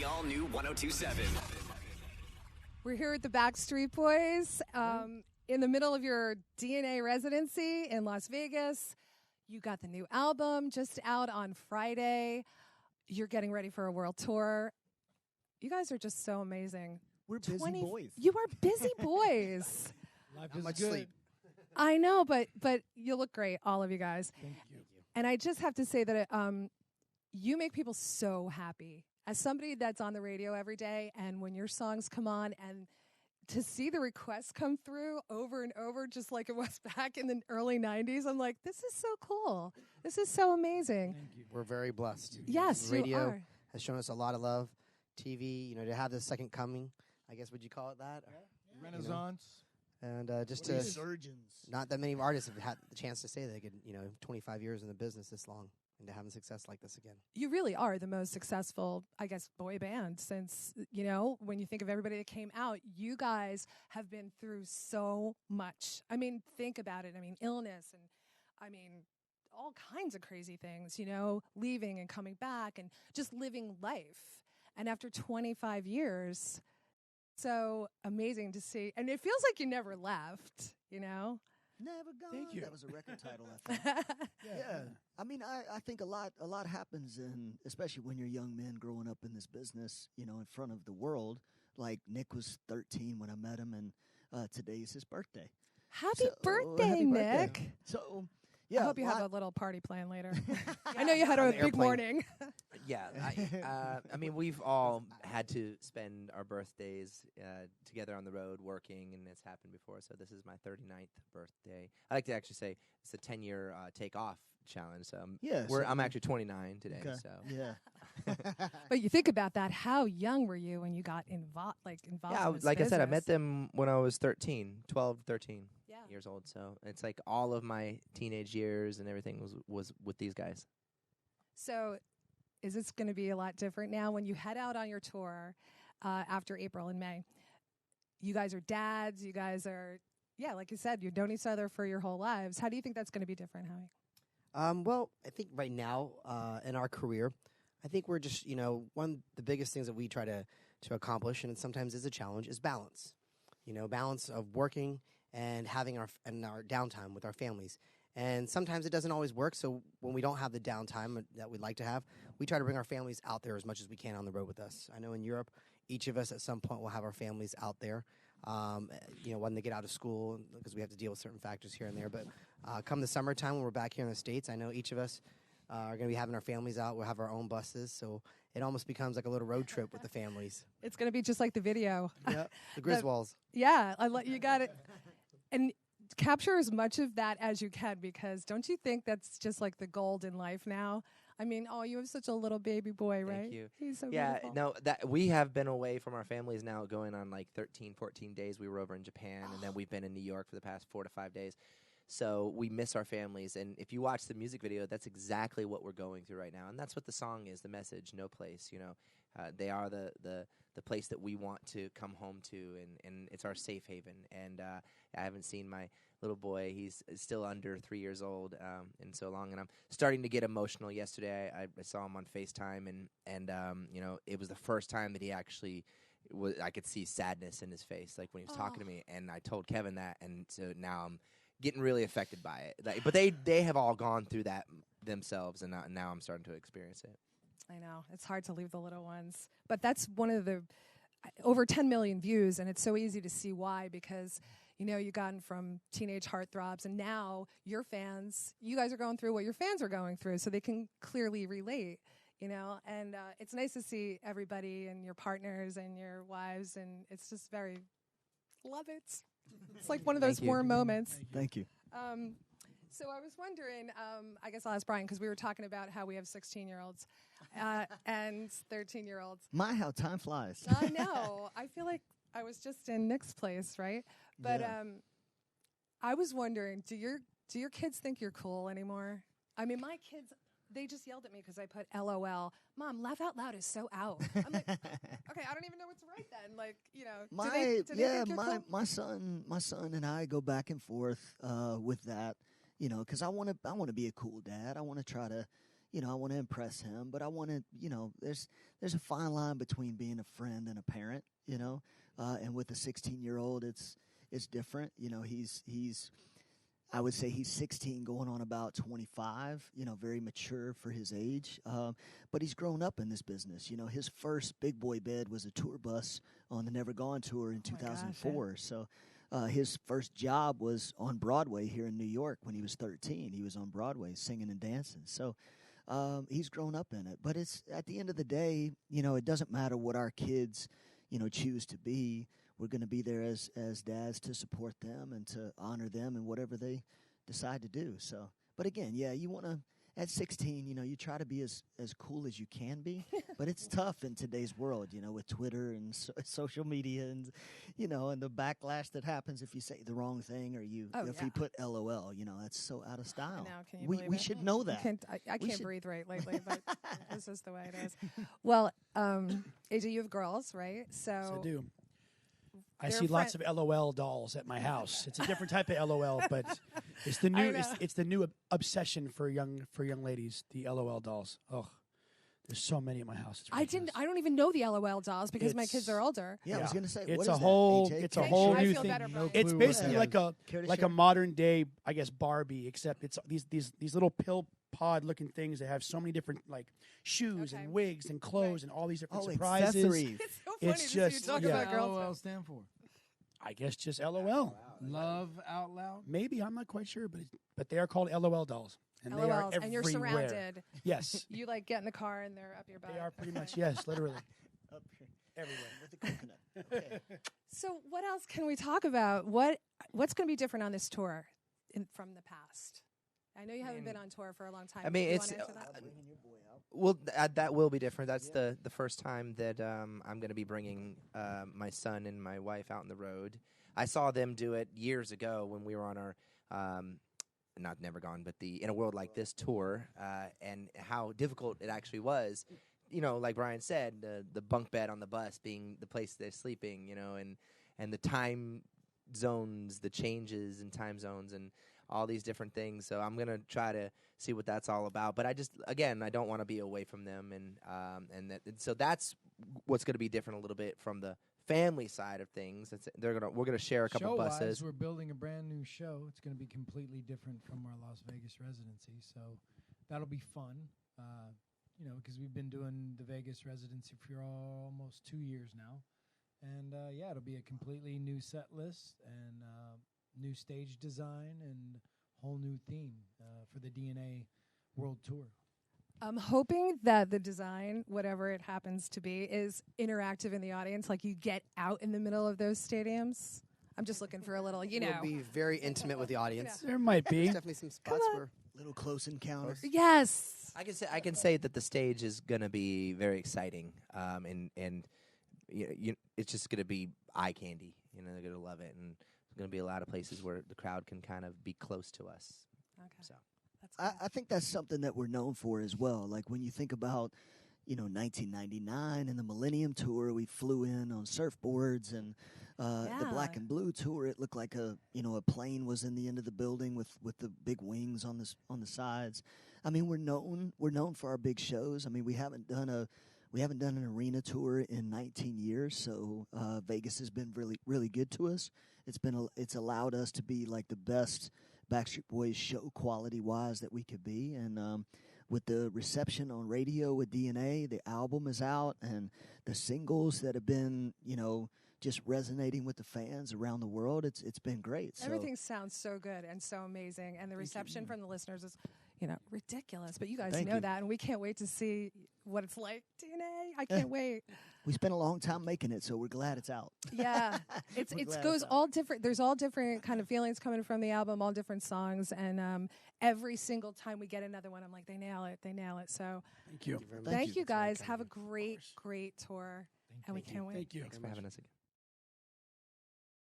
all-new 102.7. We're here at the Backstreet Boys in the middle of your DNA residency in Las Vegas. You got the new album just out on Friday. You're getting ready for a world tour. You guys are just so amazing. We're busy boys. You are busy boys. Life Not is much good. sleep. I know, but you look great, all of you guys. Thank you. And I just have to say that you make people so happy. As somebody that's on the radio every day, and when your songs come on, and to see the requests come through over and over, just like it was back in the early 90s, I'm like, this is so cool. This is so amazing. Thank you. We're very blessed. Yes, Radio you are. has shown us a lot of love. TV, to have the second coming, I guess, would you call it that? Renaissance. And just What to, resurgence. not that many artists have had the chance to say they could, 25 years in the business this long, and to having success like this again. You really are the most successful, I guess, boy band since, when you think of everybody that came out, you guys have been through so much. I mean, think about it. I mean, illness and, all kinds of crazy things, leaving and coming back and just living life. And after 25 years, so amazing to see. And it feels like you never left, Never Gone. Thank you. That was a record title, I think. Yeah. I mean, I think a lot happens, especially when you're young men growing up in this business, in front of the world. Like Nick was 13 when I met him, and today is his birthday. Happy birthday, happy Nick. birthday. So, yeah. I hope you have a little party plan later. I know you had On a the big airplane. morning. Yeah, we've all had to spend our birthdays together on the road working, and it's happened before. So this is my 39th birthday. I like to actually say it's a 10-year take-off challenge. So I'm actually 29 today. Okay. So Yeah. But you think about that. How young were you when you got involved? yeah, in this like I said, I met business? them when I was 13 Yeah. years old. So it's like all of my teenage years and everything was with these guys. So, is this going to be a lot different now when you head out on your tour after April and May? You guys are dads. You guys are, like you said, you've known each other for your whole lives. How do you think that's going to be different, Howie? Well, I think right now in our career, I think we're just, one of the biggest things that we try to accomplish, and it sometimes is a challenge, is balance. Balance of working and having our downtime with our families. And sometimes it doesn't always work, so when we don't have the downtime that we'd like to have, we try to bring our families out there as much as we can on the road with us. I know in Europe, each of us at some point will have our families out there, when they get out of school, because we have to deal with certain factors here and there. But come the summertime when we're back here in the States, I know each of us are going to be having our families out. We'll have our own buses, so it almost becomes like a little road trip with the families. It's going to be just like the video. Yep, the Griswolds. Yeah, you got it. And capture as much of that as you can, because don't you think that's just like the gold in life now? I mean, you have such a little baby boy, right? Thank you. He's so Yeah, beautiful. no, that we have been away from our families now going on like 13, 14 days. We were over in Japan, and then we've been in New York for the past 4 to 5 days. So we miss our families. And if you watch the music video, that's exactly what we're going through right now. And that's what the song is, the message, no place, they are the place that we want to come home to, and it's our safe haven. And I haven't seen my little boy. He's still under 3 years old in so long, and I'm starting to get emotional. Yesterday, I saw him on FaceTime, and it was the first time that he actually I could see sadness in his face, like when he was talking to me, and I told Kevin that, and so now I'm getting really affected by it. But they have all gone through that themselves, and now I'm starting to experience it. I know. It's hard to leave the little ones. But that's one of the over 10 million views, and it's so easy to see why, because, you've gotten from teenage heartthrobs, and now your fans, you guys are going through what your fans are going through, so they can clearly relate, And it's nice to see everybody and your partners and your wives, and it's just love it. It's like one of those warm moments. Thank you. So I was wondering, I guess I'll ask Brian, because we were talking about how we have 16-year-olds and 13-year-olds. How time flies. I know. I feel like I was just in Nick's place, right? But I was wondering, do your kids think you're cool anymore? I mean, my kids, they just yelled at me because I put LOL. Mom, laugh out loud is so out. I'm like, okay, I don't even know what to write then. Like, do they think you're cool? my son and I go back and forth with that, because I want to be a cool dad. I want to try to, I want to impress him, but I want to, there's a fine line between being a friend and a parent, and with a 16-year-old, it's different. He's I would say he's 16 going on about 25, very mature for his age. But he's grown up in this business. His first big boy bed was a tour bus on the Never Gone tour in 2004. Gosh, So his first job was on Broadway here in New York when he was 13. He was on Broadway singing and dancing. So he's grown up in it. But it's at the end of the day, it doesn't matter what our kids, choose to be. We're going to be there as dads to support them and to honor them in whatever they decide to do. So, but again, you want to, at 16, you try to be as cool as you can be, but it's tough in today's world, with Twitter and social media and, and the backlash that happens if you say the wrong thing or if you put LOL, that's so out of style. Now, can you we believe it? should know that. I can't breathe right lately, but this is the way it is. Well, AJ, you have girls, right? Yes, I do. I see lots of LOL dolls at my house. It's a different type of LOL, but it's the new it's the new obsession for young ladies. The LOL dolls. Oh, there's so many at my house. I don't even know the LOL dolls because my kids are older. Yeah, I was gonna say it's what a is whole that, AJ? it's a whole I new feel thing. better, Brian. It's basically Yeah. like a modern day, I guess, Barbie, except it's these little pill pod looking things that have so many different like shoes and wigs and clothes and all these different surprises. Accessories. It's so funny It's to see you just- talk yeah. about girls. LOL stand for? I guess just LOL. Love out loud. Maybe I'm not quite sure, but they are called LOL dolls, and they are LOLs, everywhere. and you're surrounded. Yes, You like get in the car and they're up your butt. they are pretty Okay. much. Yes, literally Up here everywhere. with the coconut. Okay. So what else can we talk about? What's going to be different on this tour from the past? I know you haven't been on tour for a long time. I mean, Do you it's wanna answer that? Bringing your boy out. Well, that will be different. That's the first time that I'm going to be bringing my son and my wife out on the road. I saw them do it years ago when we were on our, not Never Gone, but the In a World Like This tour, and how difficult it actually was. Like Brian said, the bunk bed on the bus being the place they're sleeping, and the time zones, the changes in time zones, and all these different things. So I'm going to try to see what that's all about. But I don't want to be away from them. And so that's what's going to be different a little bit from the family side of things. We're going to share a couple Show-wise, buses. we're building a brand new show. It's going to be completely different from our Las Vegas residency. So that'll be fun, because we've been doing the Vegas residency for almost 2 years now. And, it'll be a completely new set list and new stage design and whole new theme for the DNA World Tour. I'm hoping that the design, whatever it happens to be, is interactive in the audience. Like you get out in the middle of those stadiums. I'm just looking for a little, We'll be very intimate with the audience. There might be. There's definitely some spots where Little close encounter. Yes. I can say that the stage is going to be very exciting, and it's just going to be eye candy. They're going to love it, and there's going to be a lot of places where the crowd can kind of be close to us. Okay. So I think that's something that we're known for as well. Like when you think about, 1999 and the Millennium Tour, we flew in on surfboards, and the Black and Blue Tour, it looked like a plane was in the end of the building with the big wings on the sides. I mean, we're known for our big shows. I mean, we haven't done an arena tour in 19 years, so Vegas has been really, really good to us. It's allowed us to be like the best Backstreet Boys show quality wise that we could be, and with the reception on radio with DNA, the album is out, and the singles that have been just resonating with the fans around the world, it's been great. So Everything sounds so good and so amazing, and the reception from the listeners is ridiculous. But you guys know that, and we can't wait to see what it's like. DNA, I can't wait. we spent a long time making it, so we're glad it's out. Yeah, We're it glad goes it's out. all different. There's all different kind of feelings coming from the album, all different songs, and every single time we get another one, I'm like, they nail it. So Thank you. very much. thank you It's very guys. kind Have of a you. great tour, and we can't wait. Thank you. thanks for having us again.